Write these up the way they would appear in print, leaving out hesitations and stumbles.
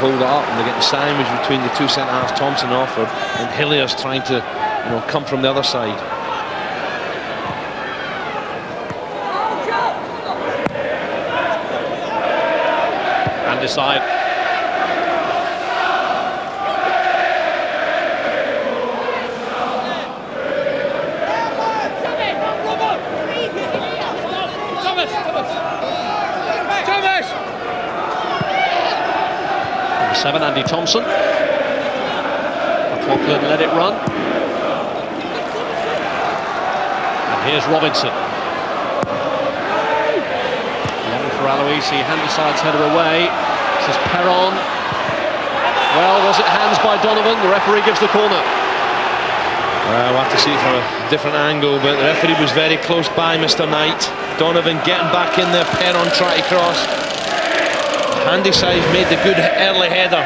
hold it up, and they're getting sandwiched between the two centre-halves, Thompson and Offord, and Hillier's trying to, come from the other side. And decide. Number 7, Andy Thompson. McLaughlin let it run. And here's Robinson. Long for Aloisi, hand-decides header away. This is Perron. Well, was it hands by Donovan? The referee gives the corner. We'll have to see it from a different angle, but the referee was very close by, Mr. Knight. Donovan getting back in there, Perron trying to cross. Handyside made the good early header.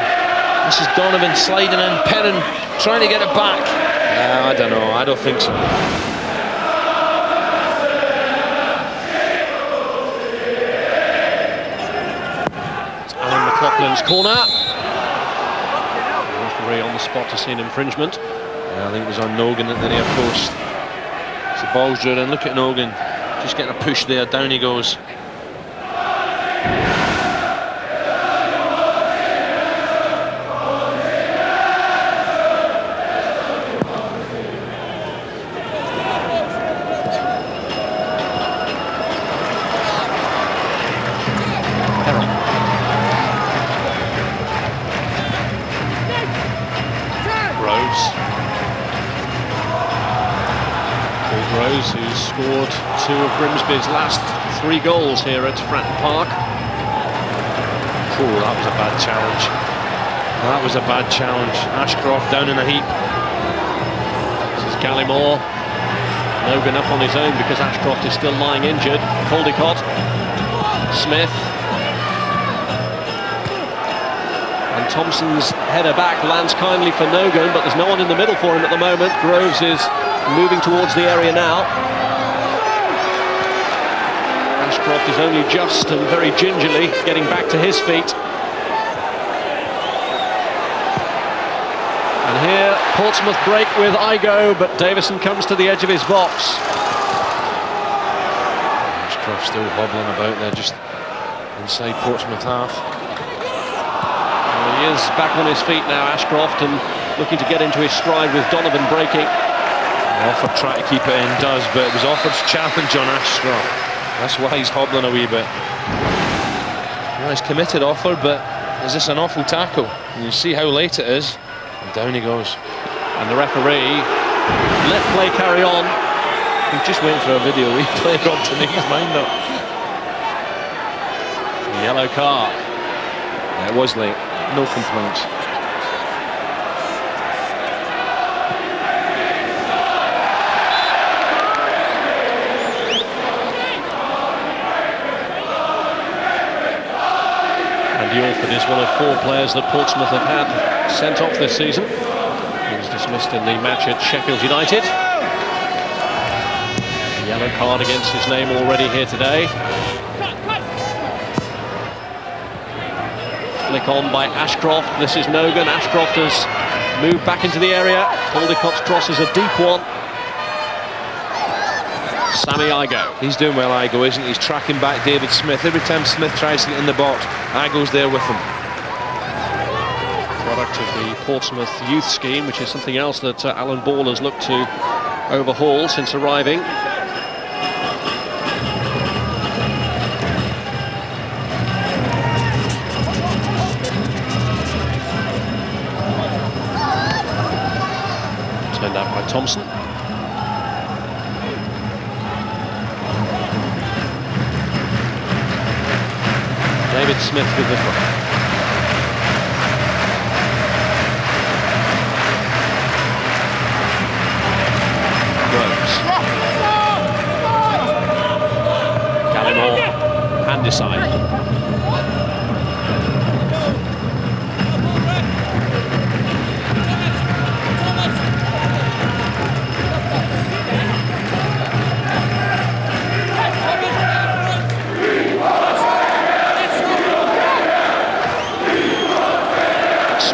This is Donovan sliding in, Perron trying to get it back. I don't know, I don't think so. It's Alan McLaughlin's corner. The referee on the spot to see an infringement. I think it was on Nogan at the near post. So ball's driven, and look at Nogan, just getting a push there, down he goes. Who's scored 2 of Grimsby's last 3 goals here at Fratton Park. Oh, that was a bad challenge. That was a bad challenge. Ashcroft down in a heap. This is Gallimore. Nogan up on his own because Ashcroft is still lying injured. Caldicott. Smith. And Thompson's header back lands kindly for Nogan, but there's no one in the middle for him at the moment. Groves is moving towards the area now. Ashcroft is only just and very gingerly getting back to his feet. And here, Portsmouth break with Igo, but Davison comes to the edge of his box. Ashcroft still hobbling about there, just inside Portsmouth half. Well, he is back on his feet now, Ashcroft, and looking to get into his stride with Donovan breaking. Offord tried to keep it in, does, but it was Offord's challenge on Ashcroft. That's why he's hobbling a wee bit. He's committed, Offord, but is this an awful tackle? And you see how late it is, and down he goes. And the referee let play carry on. He's just waiting for a video replay to make his mind up. Yellow card. Yeah, it was late, no complaints. Orford is one of 4 players that Portsmouth have had sent off this season. He was dismissed in the match at Sheffield United. A yellow card against his name already here today. Flick on by Ashcroft. This is Nogan. Ashcroft has moved back into the area. Caldicott's cross is a deep one. Sammy Igo. He's doing well, Igo, isn't he? He's tracking back David Smith. Every time Smith tries to get in the box, Igo's there with him. Product of the Portsmouth youth scheme, which is something else that Alan Ball has looked to overhaul since arriving. Turned out by Thompson. David Smith with the throw. Groves. Gallimore, Handyside.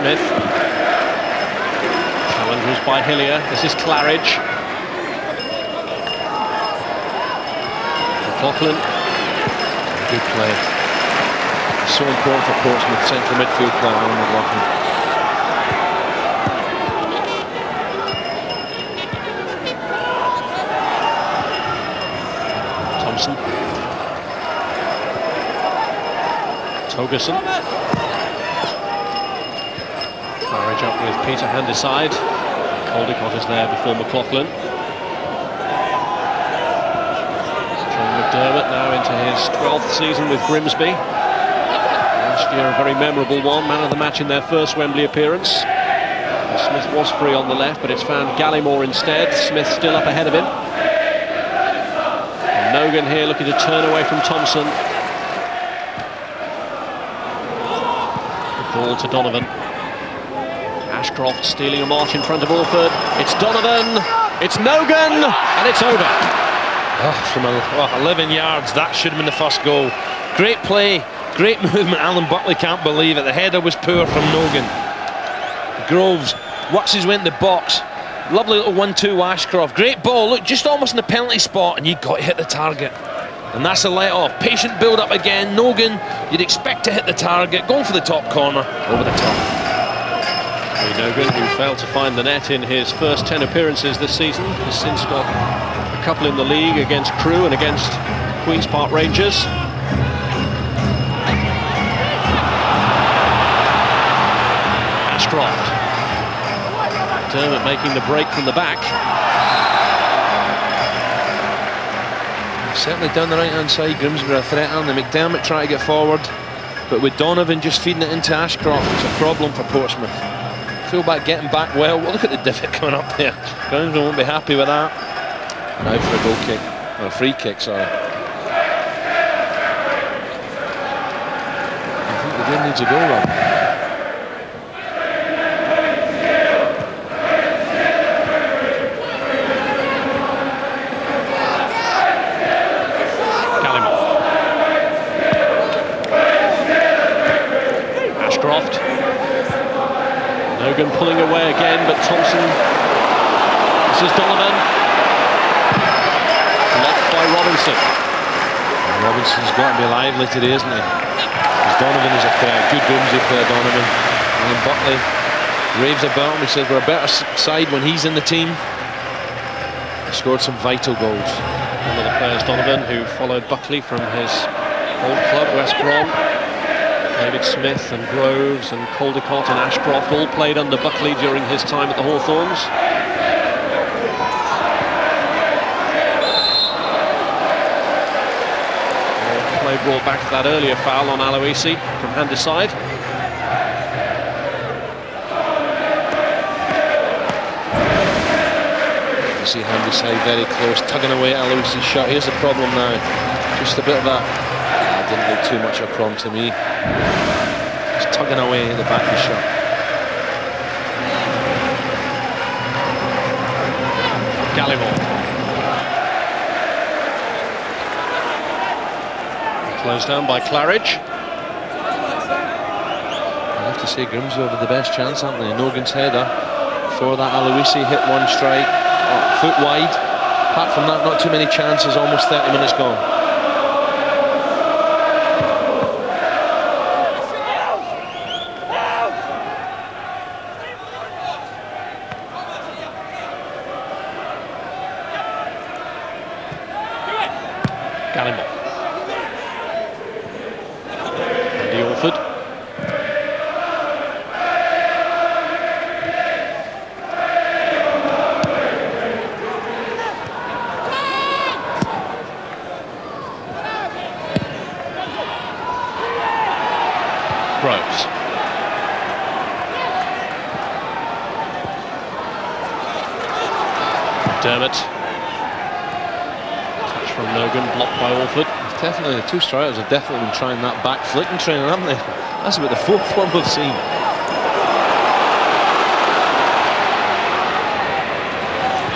Smith. Challenge was by Hillier. This is Claridge. McLaughlin. Good play. So important for Portsmouth central midfield player Alan McLaughlin. Thompson. Togerson. Claridge up with Peter Handyside. Caldicott is there before McLaughlin. John McDermott now into his 12th season with Grimsby. Last year a very memorable one, man of the match in their first Wembley appearance. Smith was free on the left, but it's found Gallimore instead. Smith still up ahead of him. And Nogan here looking to turn away from Thompson. Ball to Donovan. Ashcroft stealing a march in front of Orford. It's Donovan, it's Nogan, and it's over. From 11 yards, that should have been the first goal. Great play, great movement. Alan Buckley can't believe it. The header was poor from Nogan. Groves works his way into the box. Lovely little 1-2 Ashcroft. Great ball, look, just almost in the penalty spot, and you got to hit the target. And that's a let-off. Patient build-up again. Nogan, you'd expect to hit the target. Going for the top corner, over the top. Nogan, who failed to find the net in his first 10 appearances this season, has since got a couple in the league against Crewe and against Queen's Park Rangers. Ashcroft. Dermott making the break from the back. Certainly down the right-hand side, Grimsby are a threat, and the McDermott try to get forward, but with Donovan just feeding it into Ashcroft, it's a problem for Portsmouth. Fullback getting back well. Look at the divot coming up there. Grimsby won't be happy with that. Now for a goal kick, or a free kick, sorry. I think the game needs a goal run. Nogan pulling away again, but Thompson. This is Donovan. Blocked by Robinson. Robinson's got to be lively today, isn't he? Because Donovan is a threat. Good Grimsby player, Donovan. And then Buckley raves about him. He says we're a better side when he's in the team. He scored some vital goals. One of the players, Donovan, who followed Buckley from his old club, West Brom. David Smith and Groves and Caldicott and Ashcroft all played under Buckley during his time at the Hawthorns. Play brought back for that earlier foul on Aloisi from Handyside. You see Handyside very close, tugging away at Aloisi's shot. Here's the problem now. Just a bit of that. Didn't look too much of a problem to me. Just tugging away at the back of the shot. Gallimore. Closed down by Claridge. I have to say Grimsby over the best chance, haven't they? Nogan's header. Before that, Aloisi hit one strike, foot wide. Apart from that, not too many chances. Almost 30 minutes gone. Gallimore. Andy Orford. Groves. Dermott. From Nogan, blocked by Orford. Definitely, the two strikers have definitely been trying that back flicking training, haven't they? That's about the fourth one we've seen.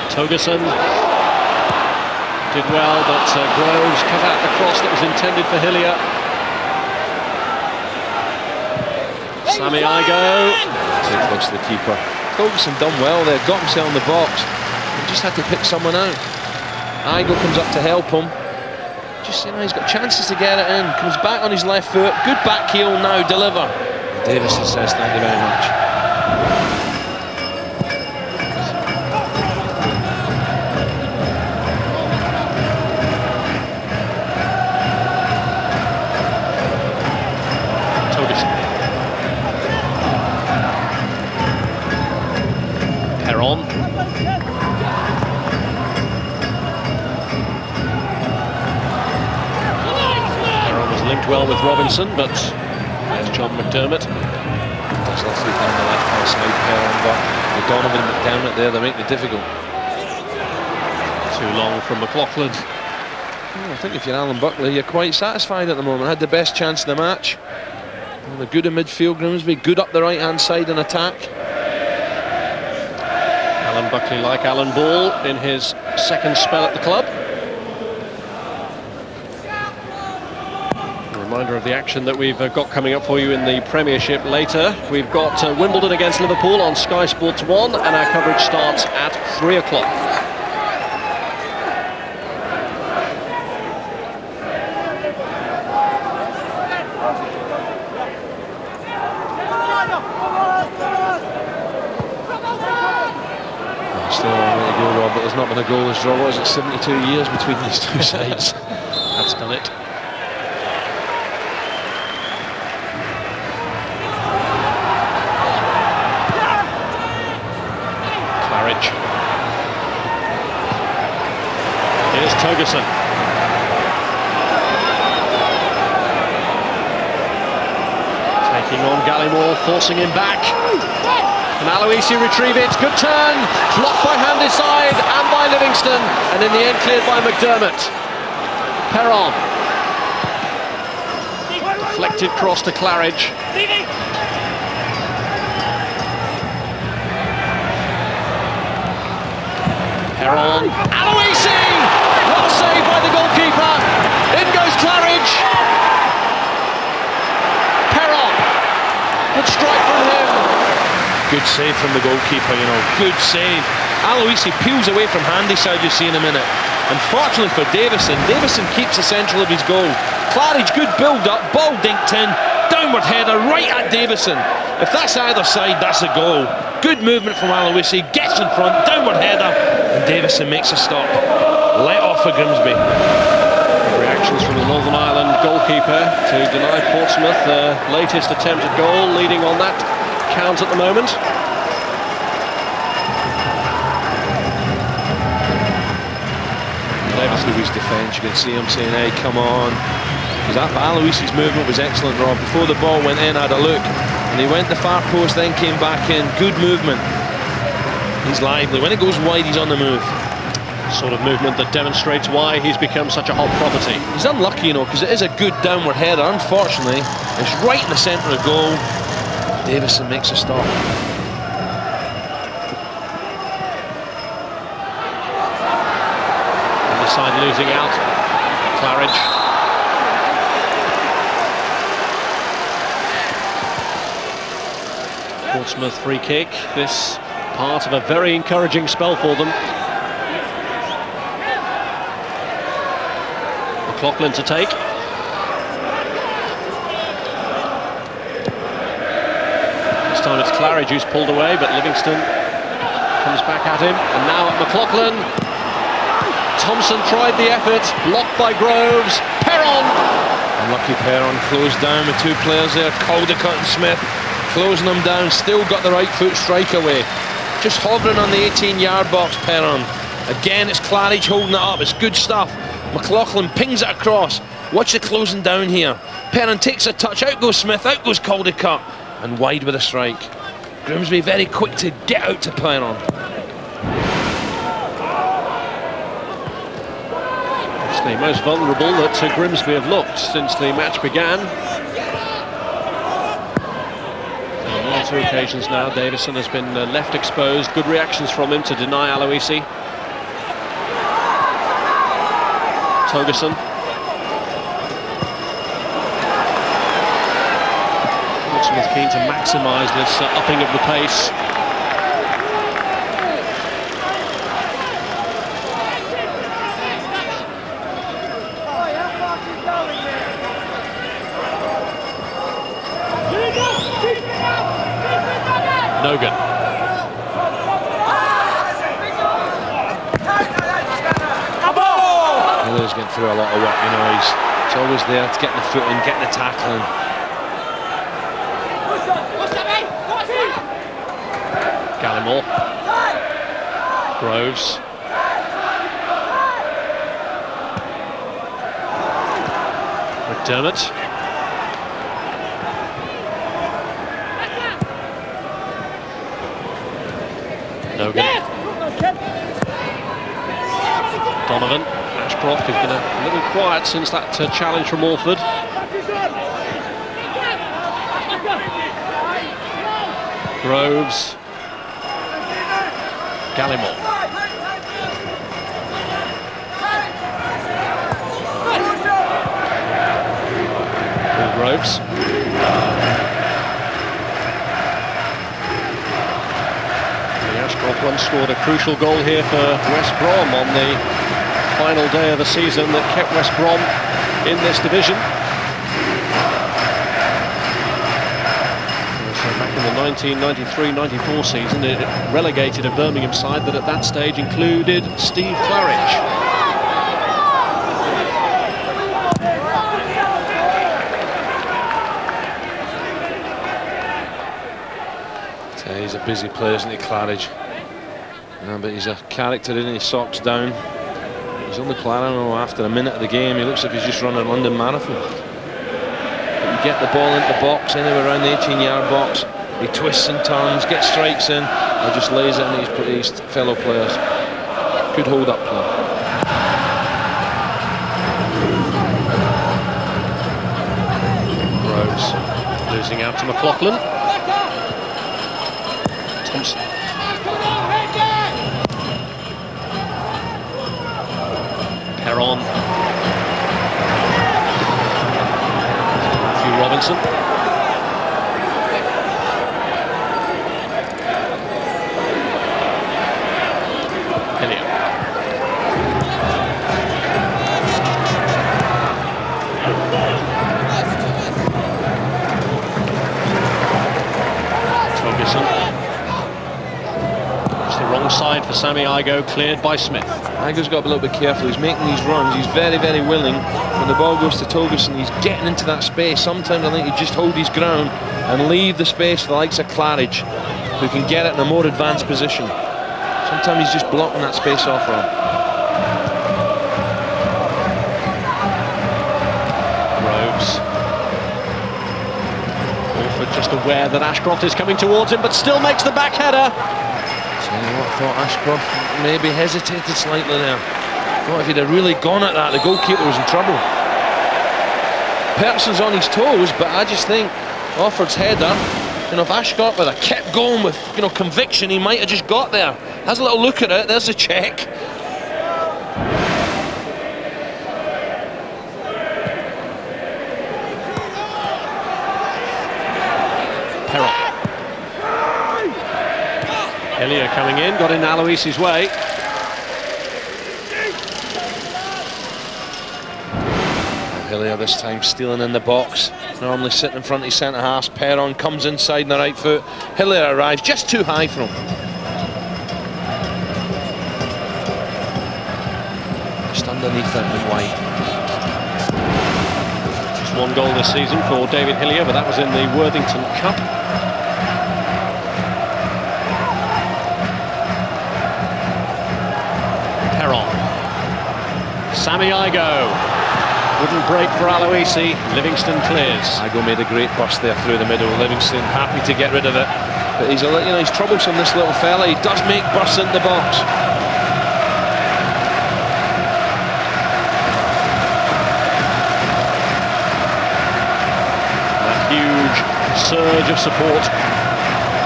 Togerson did well, but Groves cut out the cross that was intended for Hillier. Sammy Igo. Too close to the keeper. Ferguson done well there, got himself in the box. He just had to pick someone out. Igo comes up to help him. Just, he's got chances to get it in. Comes back on his left foot. Good back heel now, deliver. Davison says thank you very much. Well with Robinson, but there's John McDermott. That's lovely down the left-hand side, Perron, but O'Donovan and McDermott there, they make it difficult. Too long from McLaughlin. Well, I think if you're Alan Buckley, you're quite satisfied at the moment. Had the best chance of the match. Well, they're good in midfield, Grimsby, good up the right-hand side in attack. Alan Buckley, like Alan Ball, in his second spell at the club. Reminder of the action that we've got coming up for you in the Premiership later. We've got Wimbledon against Liverpool on Sky Sports 1, and our coverage starts at 3 o'clock. Still a way to go, Rob, but there's not been a goalless draw. What is it, 72 years between these two sides? That's done it. Here's Togerson. Taking on Gallimore, forcing him back. And Aloisi retrieve it. Good turn. Blocked by Handyside and by Livingston. And in the end cleared by McDermott. Perron. Deflected cross to Claridge. Perron. Aloisi! Well saved by the goalkeeper. In goes Claridge. Perron. Good strike from him. Good save from the goalkeeper, you know. Good save. Aloisi peels away from Handyside, you see in a minute. Unfortunately for Davison, Davison keeps the central of his goal. Claridge, good build-up, ball dinked in, downward header right at Davison. If that's either side, that's a goal. Good movement from Aloisi, gets in front, downward header, and Davison makes a stop. Let off for Grimsby. Reactions from the Northern Ireland goalkeeper to deny Portsmouth their latest attempt at goal, leading on that count at the moment. Louis' defence, you can see him saying, hey, come on. Because that Aloisi's movement was excellent, Rob. Before the ball went in, had a look. And he went the far post, then came back in. Good movement. He's lively. When it goes wide, he's on the move. Sort of movement that demonstrates why he's become such a hot property. He's unlucky, you know, because it is a good downward header. Unfortunately, it's right in the centre of goal. Davison makes a stop. Side losing out. Claridge. Portsmouth free kick. This part of a very encouraging spell for them. McLaughlin to take. This time it's Claridge who's pulled away, but Livingston comes back at him. And now at McLaughlin. Thompson tried the effort, blocked by Groves. Perron! Unlucky Perron, closed down with two players there, Caldecott and Smith, closing them down, still got the right foot strike away. Just hovering on the 18-yard box, Perron. Again, it's Claridge holding it up, it's good stuff. McLaughlin pings it across. Watch the closing down here. Perron takes a touch, out goes Smith, out goes Caldecott, and wide with a strike. Grimsby very quick to get out to Perron. The most vulnerable that Grimsby have looked since the match began. On one or two occasions now, Davison has been left exposed. Good reactions from him to deny Aloisi. Togerson. Portsmouth keen to maximise this upping of the pace. Nogan. Hilliard's getting through a lot of work, you know, he's always there to get the foot in, get the tackling. Gallimore. Groves. McDermott. Nogan. Donovan. Ashcroft has been a little quiet since that challenge from Alford. Groves. Gallimore. Paul Groves. Ashcroft once scored a crucial goal here for West Brom on the final day of the season that kept West Brom in this division. So back in the 1993-94 season, it relegated a Birmingham side that at that stage included Steve Claridge. He's a busy player, isn't he, Claridge? No, but he's a character, isn't he? Socks down. He's on the player, I don't know, after a minute of the game, he looks like he's just run a London marathon. But you get the ball into the box, anywhere around the 18-yard box, he twists and turns, gets strikes in, or just lays it into his fellow players. Good hold-up play. Groves losing out to McLaughlin. Thompson. Perron. Matthew Robinson. Hilliard. Ferguson. Wrong side for Sammy Igoe, cleared by Smith. Igoe's got to be a little bit careful. He's making these runs. He's very, very willing. When the ball goes to Togerson, he's getting into that space. Sometimes I think he just hold his ground and leave the space for the likes of Claridge, who can get it in a more advanced position. Sometimes he's just blocking that space off for him. Groves. Alford just aware that Ashcroft is coming towards him, but still makes the back header. You know what, I thought Ashcroft maybe hesitated slightly there. Thought if he'd have really gone at that, the goalkeeper was in trouble. Peterson's on his toes, but I just think Alford's header, you know, if Ashcroft would have kept going with, you know, conviction, he might have just got there. Has a little look at it, there's the check. Perron. Hilliard coming in, got in Aloisi's way. Hilliard this time stealing in the box. Normally sitting in front of his centre half. Perron comes inside on the right foot. Hilliard arrives just too high for him. Just underneath him and wide. Just one goal this season for David Hilliard, but that was in the Worthington Cup. Sammy Igoe wouldn't break for Aloisi. Livingston clears. Igoe made a great burst there through the middle. Livingston happy to get rid of it, but he's he's troublesome, this little fella. He does make bursts in the box. That huge surge of support,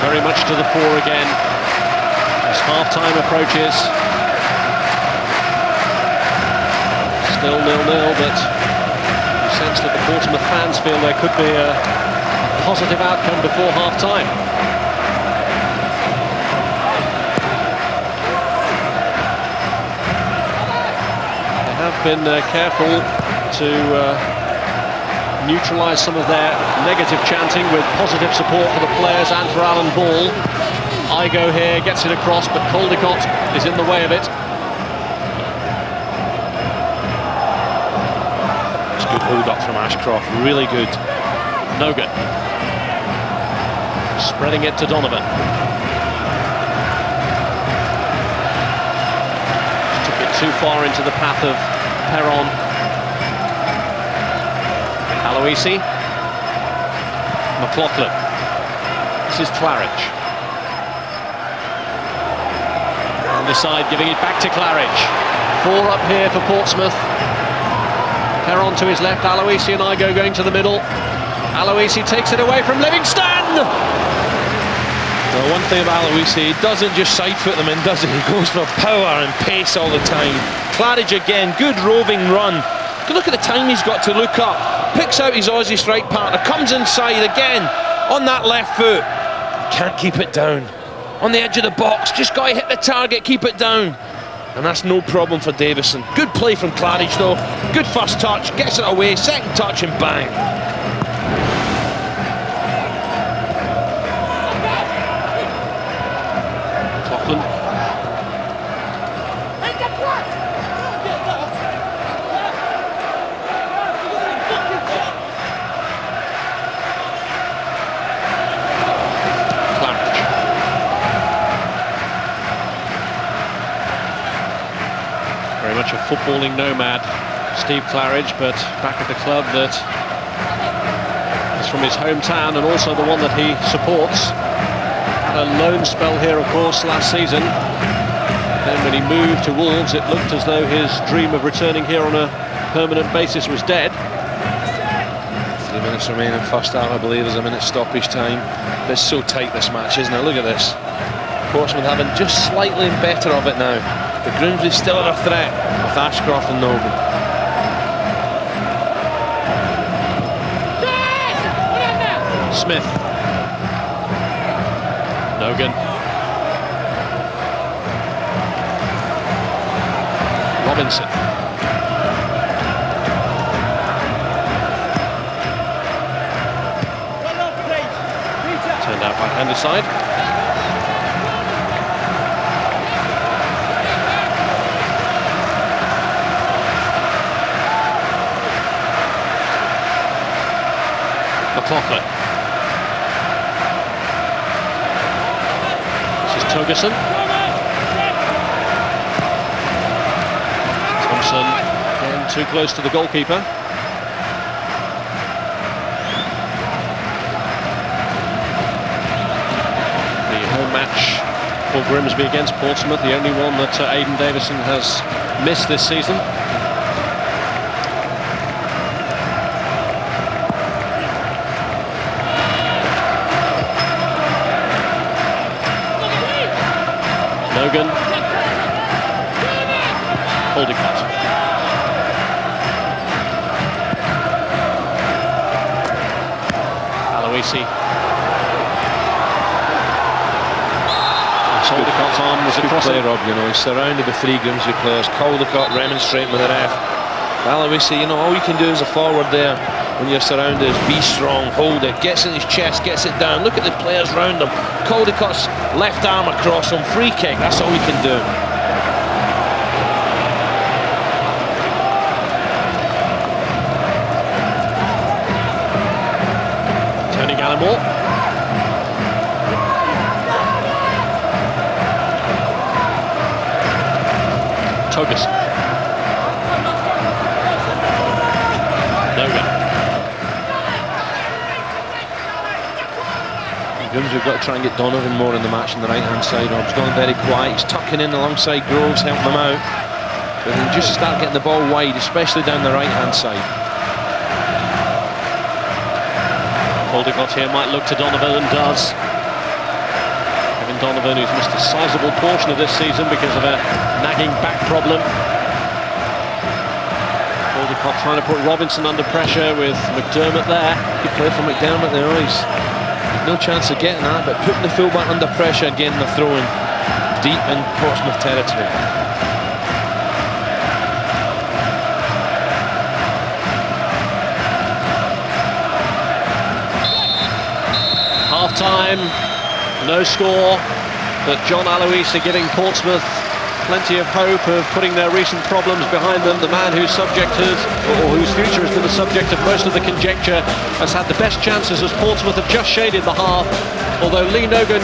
very much to the fore again as half-time approaches. Still 0-0, but you sense that the Portsmouth fans feel there could be a positive outcome before half-time. They have been careful to neutralise some of their negative chanting with positive support for the players and for Alan Ball. Igo here gets it across, but Caldicott is in the way of it. It's good hold up from Ashcroft, really good. Nogan spreading it to Donovan. Took it too far into the path of Perron. Aloisi. McLaughlin. This is Claridge. On the side, giving it back to Claridge. 4 up here for Portsmouth. Perron to his left, Aloisi and Igo going to the middle. Aloisi takes it away from Livingston! Well, one thing about Aloisi, he doesn't just side foot them in, does he? He goes for power and pace all the time. Claridge again, good roving run. Look at the time he's got to look up. Picks out his Aussie strike partner, comes inside again on that left foot. Can't keep it down. On the edge of the box, just got to hit the target, keep it down. And that's no problem for Davison. Good play from Claridge though. Good first touch, gets it away, second touch and bang. McLaughlin. Very much a footballing nomad, Steve Claridge, but back at the club that is from his hometown and also the one that he supports. Had a loan spell here, of course, last season. Then when he moved to Wolves, it looked as though his dream of returning here on a permanent basis was dead. 3 minutes remaining first half, I believe. There's a minute stoppage time. But it's so tight, this match, isn't it? Look at this. Portsmouth having just slightly better of it now. The Grimsby still under threat with Ashcroft and Nogan. Smith. Nogan. Robinson. Turned out right-handed side. McLaughlin. This is Togerson. Thompson again too close to the goalkeeper. The home match for Grimsby against Portsmouth, the only one that Aidan Davison has missed this season. Nogan. Caldicott. Aloisi. Caldicott's arm was across play, Rob, you know, he's surrounded with 3 Grimsby players. Caldicott remonstrating with the ref. Aloisi, you know, all you can do as a forward there when you're surrounded is be strong, hold it, gets in his chest, gets it down. Look at the players round him. Caldicott's left arm across him, free kick, that's all he can do. Tony Gallimore. Togerson. Nogan. Grimsby have got to try and get Donovan more in the match on the right-hand side. Rob's gone very quiet. He's tucking in alongside Groves, helping them out. But they just start getting the ball wide, especially down the right-hand side. Caldicott here might look to Donovan and does. Kevin Donovan, who's missed a sizable portion of this season because of a nagging back problem. Woodcock trying to put Robinson under pressure with McDermott there. Good play for McDermott there. He's no chance of getting that, but putting the fullback under pressure again, the throw-in deep in Portsmouth territory. Half-time, no score, but John Aloisi giving Portsmouth plenty of hope of putting their recent problems behind them. The man whose whose future has been the subject of most of the conjecture has had the best chances as Portsmouth have just shaded the half, although Lee Nogan